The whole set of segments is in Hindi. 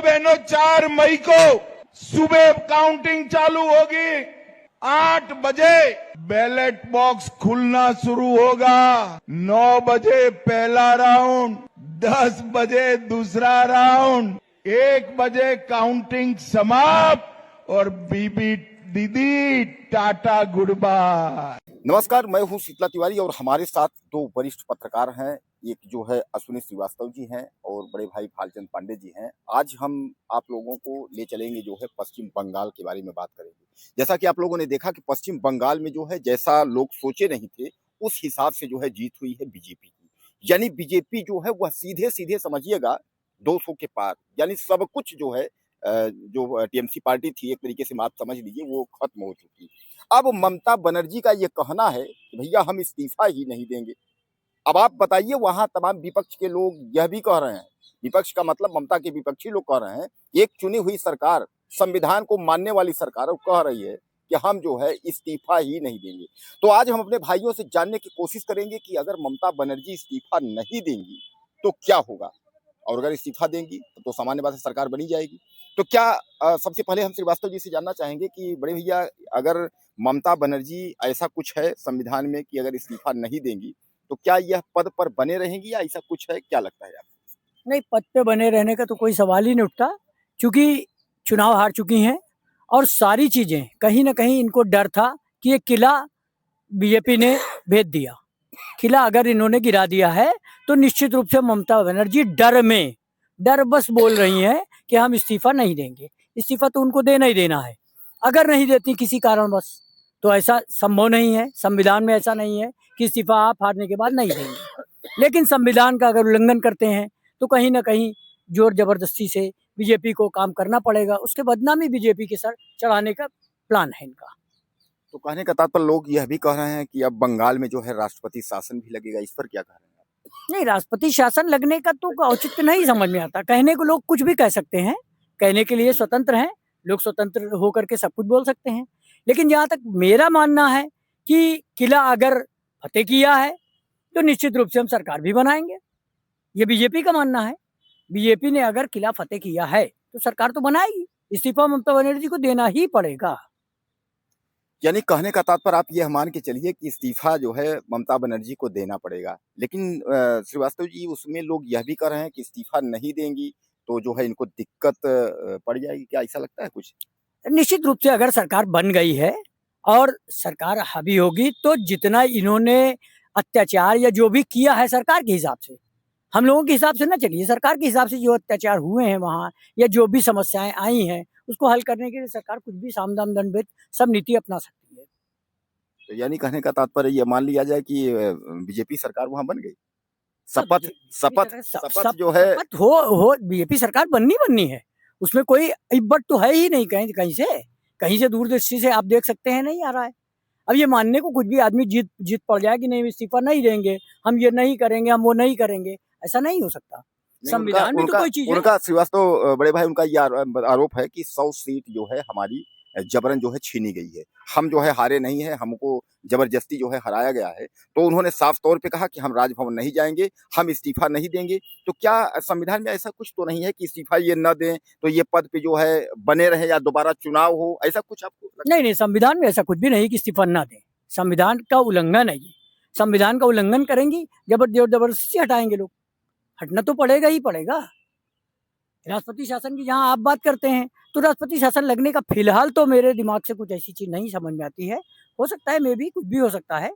बहनों, 4 मई को सुबह काउंटिंग चालू होगी। 8 बजे बैलेट बॉक्स खुलना शुरू होगा। 9 बजे पहला राउंड, 10 बजे दूसरा राउंड, 1 बजे काउंटिंग समाप्त और बीबी दीदी टाटा गुड बाय। नमस्कार, मैं हूं शीतला तिवारी और हमारे साथ दो वरिष्ठ पत्रकार हैं। एक जो है अश्विनी श्रीवास्तव जी हैं और बड़े भाई भालचंद पांडे जी हैं। आज हम आप लोगों को ले चलेंगे जो है पश्चिम बंगाल के बारे में बात करेंगे। जैसा कि आप लोगों ने देखा कि पश्चिम बंगाल में जो है जैसा लोग सोचे नहीं थे उस हिसाब से जो है जीत हुई है बीजेपी की। यानी बीजेपी जो है वह सीधे सीधे समझिएगा 200 के पार, यानी सब कुछ जो है जो टीएमसी पार्टी थी एक तरीके से आप समझ लीजिए वो खत्म हो चुकी। अब ममता बनर्जी का ये कहना है कि भैया हम इस्तीफा ही नहीं देंगे। अब आप बताइए, वहां तमाम विपक्ष के लोग यह भी कह रहे हैं, विपक्ष का मतलब ममता के विपक्षी लोग कह रहे हैं, एक चुनी हुई सरकार, संविधान को मानने वाली सरकार कह रही है कि हम जो है इस्तीफा ही नहीं देंगे। तो आज हम अपने भाइयों से जानने की कोशिश करेंगे कि अगर ममता बनर्जी इस्तीफा नहीं देंगी तो क्या होगा, और अगर इस्तीफा देंगी तो सामान्य बात है सरकार बनी जाएगी। तो क्या सबसे पहले हम श्रीवास्तव जी से जानना चाहेंगे कि बड़े भैया, अगर ममता बनर्जी ऐसा कुछ है संविधान में कि अगर इस्तीफा नहीं देंगी तो क्या यह पद पर बने रहेंगी या ऐसा कुछ है, क्या लगता है आपको? नहीं, पद पे बने रहने का तो कोई सवाल ही नहीं उठता, क्योंकि चुनाव हार चुकी हैं और सारी चीजें कहीं ना कहीं इनको डर था कि ये किला बीजेपी ने भेज दिया। किला अगर इन्होंने गिरा दिया है तो निश्चित रूप से ममता बनर्जी डर बस बोल रही हैं कि हम इस्तीफा नहीं देंगे। इस्तीफा तो उनको देना ही देना है। अगर नहीं देती किसी कारणवश तो ऐसा संभव नहीं है, संविधान में ऐसा नहीं है कि इस्तीफा आप हारने के बाद नहीं देंगे। लेकिन संविधान का अगर उल्लंघन करते हैं तो कहीं ना कहीं जोर जबरदस्ती से बीजेपी को काम करना पड़ेगा। उसके बदनामी बीजेपी के सर चढ़ाने का प्लान है इनका। तो कहने का तात्पर्य लोग यह भी कह रहे हैं कि अब बंगाल में जो है राष्ट्रपति शासन भी लगेगा, इस पर क्या कह रहे हैं? नहीं, राष्ट्रपति शासन लगने का तो औचित्य नहीं समझ में आता। कहने को लोग कुछ भी कह सकते हैं, कहने के लिए स्वतंत्र हैं लोग, स्वतंत्र होकर के सब कुछ बोल सकते हैं। लेकिन जहाँ तक मेरा मानना है कि किला अगर फतेह किया है तो निश्चित रूप से हम सरकार भी बनाएंगे। ये बीजेपी का मानना है। बीजेपी ने अगर किला फतेह किया है तो सरकार तो बनाएगी। इस्तीफा ममता बनर्जी को देना ही पड़ेगा। यानी कहने का तात्पर्य आप यह मान के चलिए कि इस्तीफा जो है ममता बनर्जी को देना पड़ेगा। लेकिन श्रीवास्तव जी, उसमें लोग यह भी कह रहे हैं कि इस्तीफा नहीं देंगी तो जो है इनको दिक्कत पड़ जाएगी, क्या ऐसा लगता है कुछ? निश्चित रूप से अगर सरकार बन गई है और सरकार हावी होगी तो जितना इन्होंने अत्याचार या जो भी किया है सरकार के हिसाब से, हम लोगों के हिसाब से ना चलिए, सरकार के हिसाब से जो अत्याचार हुए हैं वहाँ या जो भी समस्याएं आई हैं उसको हल करने के लिए सरकार कुछ भी साम दाम दंड भेद सब नीति अपना सकती है। तो यानी कहने का तात्पर्य ये मान लिया जाए कि बीजेपी सरकार वहां बन गई। शपथ शपथ शपथ जो है हो बीजेपी सरकार बननी है। उसमें कोई इब्बत तो है ही नहीं। कहीं से दूरदृष्टि से आप देख सकते हैं नहीं आ रहा है। अब ये मानने को कुछ भी आदमी जीत पड़ जाए कि नहीं इस्तीफा नहीं देंगे, हम ये नहीं करेंगे, हम वो नहीं करेंगे, ऐसा नहीं हो सकता। संविधान में तो कोई चीज उनका श्रीवास्तव बड़े भाई उनका ये आरोप है कि 100 सीट जो है हमारी जबरन जो है छीनी गई है। हम जो है हारे नहीं है, हमको जबरदस्ती जो है हराया गया है। तो उन्होंने साफ तौर पे कहा कि हम राजभवन नहीं जाएंगे, हम इस्तीफा नहीं देंगे। तो क्या संविधान में ऐसा कुछ तो नहीं है कि इस्तीफा ये न दें तो ये पद पे जो है बने रहे या दोबारा चुनाव हो, ऐसा कुछ आपको? नहीं, संविधान में ऐसा कुछ भी नहीं कि इस्तीफा ना दें। संविधान का उल्लंघन है ये। संविधान का उल्लंघन करेंगी, जबरदस्ती हटाएंगे लोग। हटना तो पड़ेगा ही पड़ेगा। राष्ट्रपति शासन की जहां आप बात करते हैं तो राष्ट्रपति शासन लगने का फिलहाल तो मेरे दिमाग से कुछ ऐसी चीज नहीं समझ में आती है। हो सकता है, मे भी कुछ भी हो सकता है।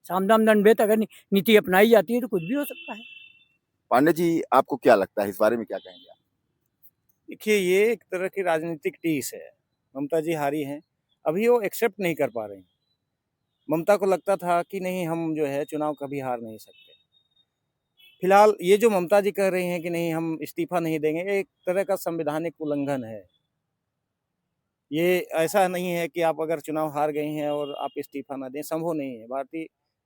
सामदाम दंड भेद अगर नीति अपनाई जाती है तो कुछ भी हो सकता है। पांडे जी, आपको क्या लगता है इस बारे में, क्या कहेंगे आप? देखिए, ये एक तरह की राजनीतिक टीस है। ममता जी हारी हैं, अभी वो एक्सेप्ट नहीं कर पा रही हैं। ममता को लगता था कि नहीं, हम जो है चुनाव कभी हार नहीं सकते। फिलहाल ये जो ममता जी कह रही हैं कि नहीं हम इस्तीफा नहीं देंगे, एक तरह का संवैधानिक उल्लंघन है। ये ऐसा नहीं है कि आप अगर चुनाव हार गए हैं और आप इस्तीफा ना दें, संभव नहीं है। भारतीय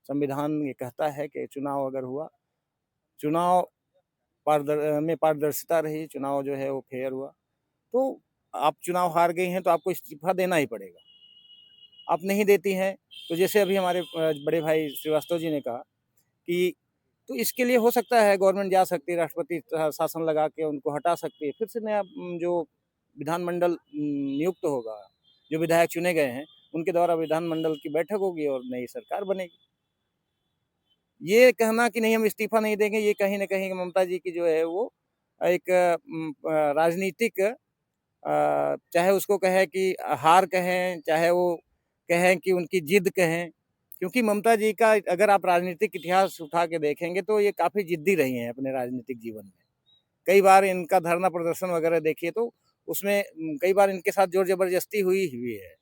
संविधान ये कहता है कि चुनाव अगर हुआ, चुनाव पारदर्शिता रही, चुनाव जो है वो फेयर हुआ, तो आप चुनाव हार गई हैं तो आपको इस्तीफा देना ही पड़ेगा। आप नहीं देती हैं तो जैसे अभी हमारे बड़े भाई श्रीवास्तव जी ने कहा कि तो इसके लिए हो सकता है गवर्नमेंट जा सकती है, राष्ट्रपति शासन लगा के उनको हटा सकती है, फिर से नया जो विधानमंडल नियुक्त होगा, जो विधायक चुने गए हैं उनके द्वारा विधानमंडल की बैठक होगी और नई सरकार बनेगी। ये कहना कि नहीं हम इस्तीफा नहीं देंगे, ये कहीं न कहीं ममता जी की जो है वो एक राजनीतिक चाहे उसको कहें कि हार कहें, चाहे वो कहें कि उनकी जिद कहें, क्योंकि ममता जी का अगर आप राजनीतिक इतिहास उठा के देखेंगे तो ये काफ़ी जिद्दी रही हैं अपने राजनीतिक जीवन में। कई बार इनका धरना प्रदर्शन वगैरह देखिए तो उसमें कई बार इनके साथ ज़ोर ज़बरदस्ती हुई हुई है।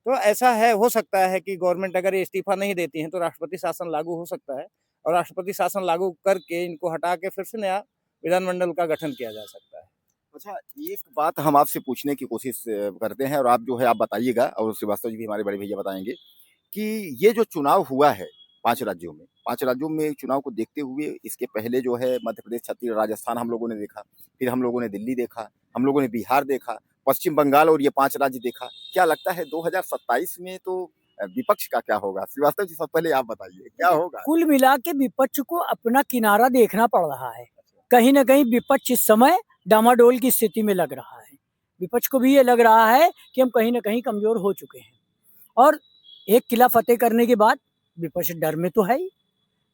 तो ऐसा है, हो सकता है कि गवर्नमेंट अगर ये इस्तीफा नहीं देती है तो राष्ट्रपति शासन लागू हो सकता है और राष्ट्रपति शासन लागू करके इनको हटा के फिर से नया विधानमंडल का गठन किया जा सकता है। अच्छा, एक बात हम आपसे पूछने की कोशिश करते हैं और आप जो है आप बताइएगा और श्रीवास्तव जी भी हमारे बड़े भैया बताएंगे कि ये जो चुनाव हुआ है 5 राज्यों में चुनाव को देखते हुए इसके पहले जो है मध्य प्रदेश, छत्तीसगढ़, राजस्थान हम लोगों ने देखा, फिर हम लोगों ने दिल्ली देखा, हम लोगों ने बिहार देखा, पश्चिम बंगाल और ये 5 राज्य देखा। क्या लगता है 2027 में तो विपक्ष का क्या होगा? श्रीवास्तव जी, सब पहले आप बताइए क्या होगा? कुल मिला के विपक्ष को अपना किनारा देखना पड़ रहा है। कहीं न कहीं विपक्ष इस समय डामाडोल की स्थिति में लग रहा है। विपक्ष को भी ये लग रहा है कि हम कहीं न कहीं कमज़ोर हो चुके हैं और एक किला फ़तेह करने के बाद विपक्ष डर में तो है ही।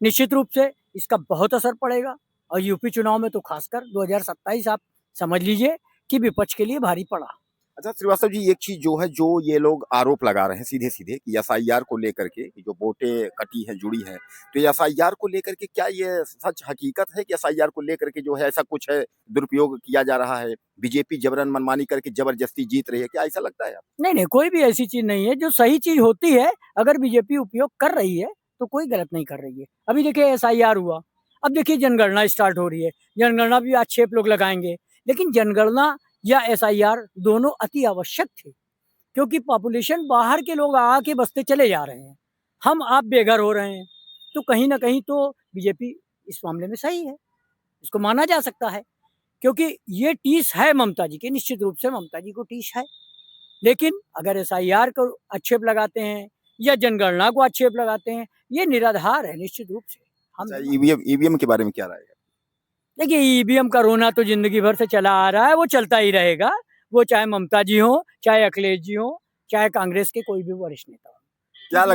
निश्चित रूप से इसका बहुत असर पड़ेगा और यूपी चुनाव में तो खासकर 2027 आप समझ लीजिए कि विपक्ष के लिए भारी पड़ा। अच्छा श्रीवास्तव जी, एक चीज जो है, जो ये लोग आरोप लगा रहे हैं सीधे सीधे कि एसआईआर को लेकर के कि जो वोटें कटी है, जुड़ी है, तो ये एसआईआर को लेकर के क्या ये सच हकीकत है कि एसआईआर को लेकर के जो है ऐसा कुछ है, दुरुपयोग किया जा रहा है, बीजेपी जबरन मनमानी करके जबरदस्ती जीत रही है, क्या ऐसा लगता है आपको? नहीं, कोई भी ऐसी चीज़ नहीं है, जो सही चीज़ होती है, अगर बीजेपी उपयोग कर रही है, तो कोई गलत नहीं कर रही है। अभी देखिए एसआईआर हुआ, अब देखिए जनगणना स्टार्ट हो रही है, जनगणना भी आक्षेप लोग लगाएँगे, लेकिन जनगणना या एसआईआर दोनों अति आवश्यक थे, क्योंकि पॉपुलेशन बाहर के लोग आके बसते चले जा रहे हैं, हम आप बेघर हो रहे हैं, तो कहीं न कहीं तो बीजेपी इस मामले में सही है, इसको माना जा सकता है, क्योंकि ये टीस है ममता जी की, निश्चित रूप से ममता जी को टीस है। लेकिन अगर एसआईआर को आक्षेप लगाते हैं या जनगणना को आक्षेप लगाते हैं, ये निराधार है निश्चित रूप से। हम अच्छा, ईवीएम के बारे में क्या राय है? देखिए ईवीएम का रोना तो जिंदगी भर से चला आ रहा है, वो चलता ही रहेगा। वो चाहे ममता जी हो, चाहे अखिलेश जी हो, चाहे कांग्रेस के कोई भी वरिष्ठ नेता हो। क्या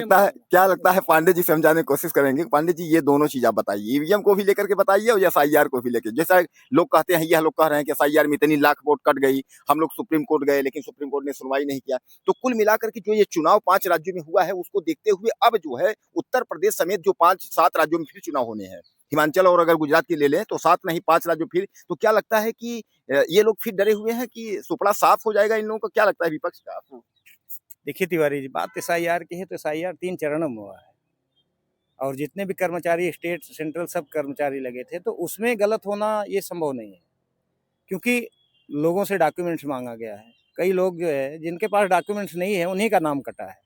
लगता है पांडे जी समझाने की कोशिश करेंगे? पांडे जी, ये दोनों चीज आप बताइए, ईवीएम को भी लेकर के बताइए और एसआईआर को भी लेकर। जैसा लोग कहते हैं, यह लोग कह रहे हैं कि एसआईआर में इतनी लाख वोट कट गई, हम लोग सुप्रीम कोर्ट गए लेकिन सुप्रीम कोर्ट ने सुनवाई नहीं किया। तो कुल मिलाकर के जो ये चुनाव 5 राज्यों में हुआ है, उसको देखते हुए अब जो है उत्तर प्रदेश समेत जो 5-7 राज्यों में फिर चुनाव होने हैं, हिमाचल और अगर गुजरात की ले लें तो 7 नहीं 5 राज्यों फिर, तो क्या लगता है कि ये लोग फिर डरे हुए हैं कि सुपड़ा साफ हो जाएगा इन लोगों को? क्या लगता है विपक्ष का आपको? देखिए तिवारी जी, बात एसआईआर की है तो एसआईआर 3 चरणों में हुआ है और जितने भी कर्मचारी स्टेट, सेंट्रल सब कर्मचारी लगे थे, तो उसमें गलत होना ये संभव नहीं है, क्योंकि लोगों से डॉक्यूमेंट्स मांगा गया है। कई लोग जो है जिनके पास डॉक्यूमेंट्स नहीं है उन्हीं का नाम कटा है,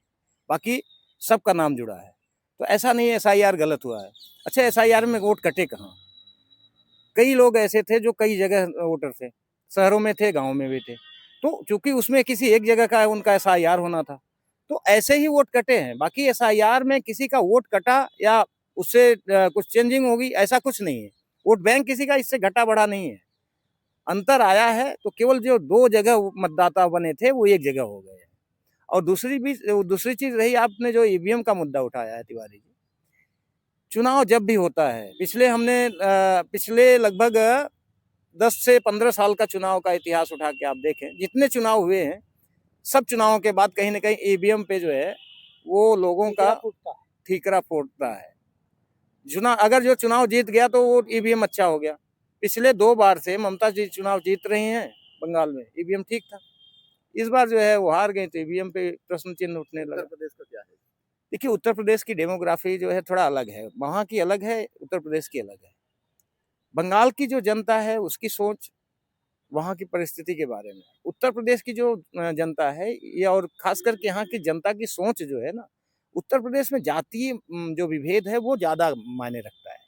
बाकी सबका नाम जुड़ा है। तो ऐसा नहीं है एसआईआर गलत हुआ है। अच्छा, एसआईआर में वोट कटे कहाँ? कई लोग ऐसे थे जो कई जगह वोटर थे, शहरों में थे, गाँव में भी थे। तो चूंकि उसमें किसी एक जगह का उनका एसआईआर होना था, तो ऐसे ही वोट कटे हैं। बाकी एसआईआर में किसी का वोट कटा या उससे कुछ चेंजिंग होगी, ऐसा कुछ नहीं है। वोट बैंक किसी का इससे घटा बढ़ा नहीं है। अंतर आया है तो केवल जो 2 जगह मतदाता बने थे वो एक जगह हो गए हैं। और दूसरी चीज रही, आपने जो ईवीएम का मुद्दा उठाया है तिवारी जी, चुनाव जब भी होता है, पिछले लगभग 10 से 15 साल का चुनाव का इतिहास उठा के आप देखें, जितने चुनाव हुए हैं, सब चुनावों के बाद कहीं न कहीं ईवीएम पे जो है वो लोगों का ठीकरा फोड़ता है। अगर जो चुनाव जीत गया तो वो ईवीएम अच्छा हो गया। पिछले 2 बार से ममता जी चुनाव जीत रही हैं बंगाल में, ईवीएम ठीक था। इस बार जो है वो हार गई तो ईवीएम पे प्रश्न चिन्ह उठने लगा। उत्तर प्रदेश का क्या है? देखिए, उत्तर प्रदेश की डेमोग्राफी जो है थोड़ा अलग है, वहाँ की अलग है, उत्तर प्रदेश की अलग है। बंगाल की जो जनता है उसकी सोच वहाँ की परिस्थिति के बारे में, उत्तर प्रदेश की जो जनता है ये, और खास करके यहाँ की जनता की सोच जो है ना, उत्तर प्रदेश में जातीय जो विभेद है वो ज़्यादा मायने रखता है।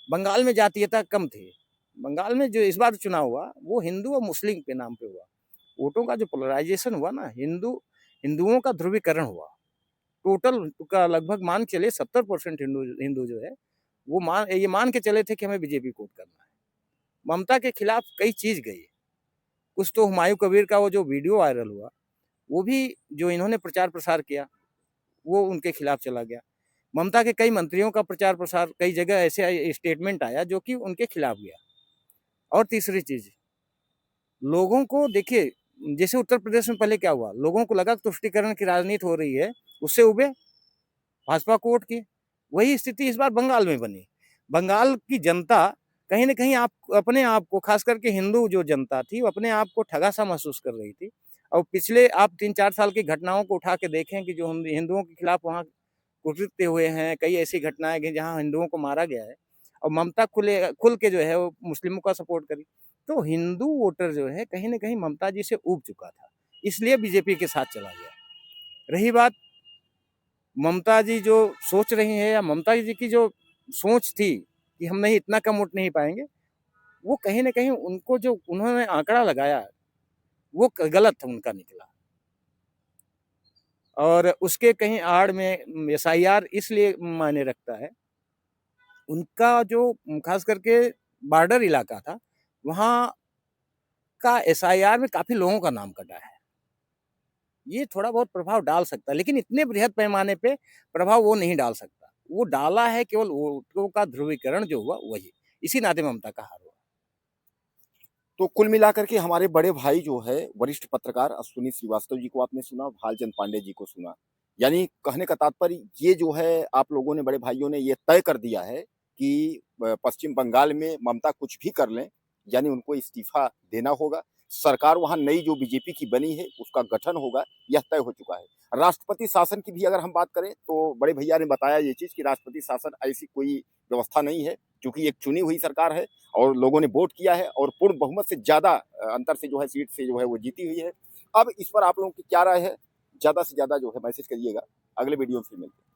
बंगाल में जातीयता कम थी। बंगाल में जो इस बार चुनाव हुआ वो हिंदू और मुस्लिम के नाम पे हुआ। वोटों का जो पोलराइजेशन हुआ ना, हिंदुओं का ध्रुवीकरण हुआ। टोटल का लगभग मान चले 70% हिंदू जो है वो ये मान के चले थे कि हमें बीजेपी को वोट करना है। ममता के खिलाफ कई चीज गई। कुछ तो हुमायूं कबीर का वो जो वीडियो वायरल हुआ, वो भी जो इन्होंने प्रचार प्रसार किया, वो उनके खिलाफ चला गया। ममता के कई मंत्रियों का प्रचार प्रसार कई जगह ऐसे स्टेटमेंट आया जो कि उनके खिलाफ गया। और तीसरी चीज, लोगों को देखिए, जैसे उत्तर प्रदेश में पहले क्या हुआ, लोगों को लगा तुष्टीकरण की राजनीति हो रही है, उससे उबे भाजपा को वोट किए। वही स्थिति इस बार बंगाल में बनी। बंगाल की जनता कहीं न कहीं अपने आप को, खास करके हिंदू जो जनता थी, वो अपने आप को ठगा सा महसूस कर रही थी। और पिछले आप 3-4 साल की घटनाओं को उठा के देखें कि जो हिंदुओं के खिलाफ वहाँ कुकृत्य हुए हैं, कई ऐसी घटनाएँ गई जहाँ हिंदुओं को मारा गया है, और ममता खुल के जो है वो मुस्लिमों का सपोर्ट करी। तो हिंदू वोटर जो है कहीं न कहीं ममता जी से ऊब चुका था, इसलिए बीजेपी के साथ चला गया। रही बात ममता जी जो सोच रही हैं, या ममता जी की जो सोच थी कि हम नहीं, इतना कम वोट नहीं पाएँगे, वो कहीं न कहीं उनको जो उन्होंने आंकड़ा लगाया, वो गलत उनका निकला। और उसके कहीं आड़ में एसआईआर इसलिए मायने रखता है, उनका जो खास करके बॉर्डर इलाका था, वहाँ का एसआईआर में काफ़ी लोगों का नाम कटा है। ये थोड़ा बहुत प्रभाव डाल सकता है, लेकिन इतने बृहद पैमाने पे प्रभाव वो नहीं डाल सकता। वो डाला है केवल वोटों का ध्रुवीकरण जो हुआ वही। इसी नाते ममता का हार हुआ। तो कुल मिलाकर के हमारे बड़े भाई जो है वरिष्ठ पत्रकार अश्विनी श्रीवास्तव जी को आपने सुना, भालचंद्र पांडे जी को सुना। यानी कहने का तात्पर्य ये जो है, आप लोगों ने, बड़े भाइयों ने ये तय कर दिया है कि पश्चिम बंगाल में ममता कुछ भी कर लें, यानी उनको इस्तीफा देना होगा। सरकार वहाँ नई जो बीजेपी की बनी है उसका गठन होगा, यह तय हो चुका है। राष्ट्रपति शासन की भी अगर हम बात करें तो बड़े भैया ने बताया ये चीज़ कि राष्ट्रपति शासन ऐसी कोई व्यवस्था नहीं है, क्योंकि एक चुनी हुई सरकार है और लोगों ने वोट किया है और पूर्ण बहुमत से ज़्यादा अंतर से जो है, सीट से जो है वो जीती हुई है। अब इस पर आप लोगों की क्या राय है? ज़्यादा से ज़्यादा जो है मैसेज करिएगा। अगले वीडियो में फिर मिलते हैं।